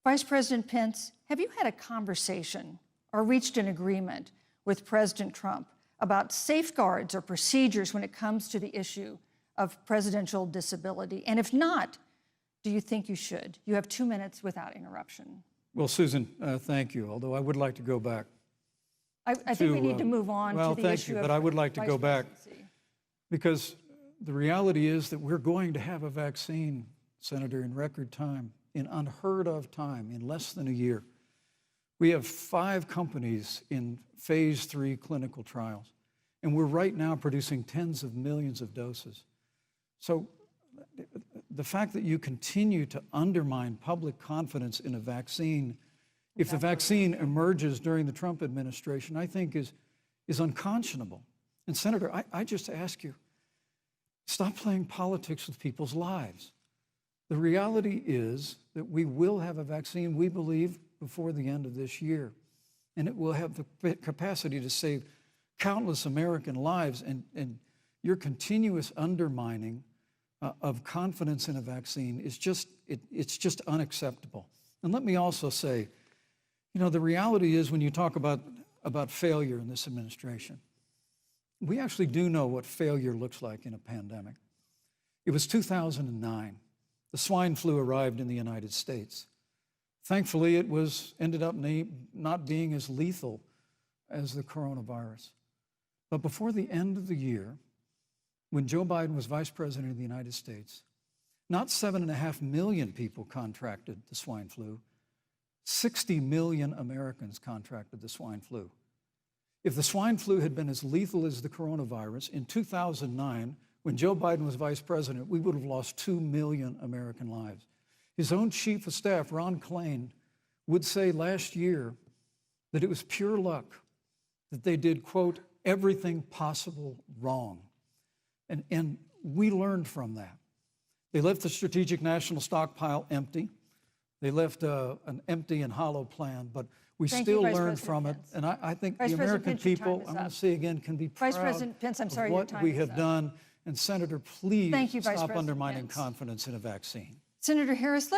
Vice President Pence, have you had a conversation or reached an agreement with President Trump about safeguards or procedures when it comes to the issue of presidential disability? And if not, do you think you should? You have 2 minutes without interruption. Well, Susan, thank you, although I would like to go back. I think we need to move on to the issue Well, thank you, but I would like to go back because the reality is that we're going to have a vaccine, Senator, in record time, in unheard of time, in less than a year. We have 5 companies in phase 3 clinical trials, and we're right now producing tens of millions of doses. So the fact that you continue to undermine public confidence in a vaccine, if the vaccine emerges during the Trump administration, I think is unconscionable. And Senator, I just ask you, stop playing politics with people's lives. The reality is that we will have a vaccine, we believe, before the end of this year. And it will have the capacity to save countless American lives. And your continuous undermining of confidence in a vaccine is it's just unacceptable. And let me also say, you know, the reality is when you talk about failure in this administration, we actually do know what failure looks like in a pandemic. It was 2009. The swine flu arrived in the United States. Thankfully, it ended up not being as lethal as the coronavirus. But before the end of the year, when Joe Biden was vice president of the United States, not 7.5 million people contracted the swine flu, 60 million Americans contracted the swine flu. If the swine flu had been as lethal as the coronavirus, in 2009, when Joe Biden was vice president, we would have lost 2 million American lives. His own chief of staff, Ron Klain, would say last year that it was pure luck that they did, quote, everything possible wrong. And we learned from that. They left the strategic national stockpile empty. They left an empty and hollow plan, but we still learned from it. And I think the American people, I'm going to say again, can be proud of what we have done. And Senator, please stop undermining confidence in a vaccine. Senator Harris, let me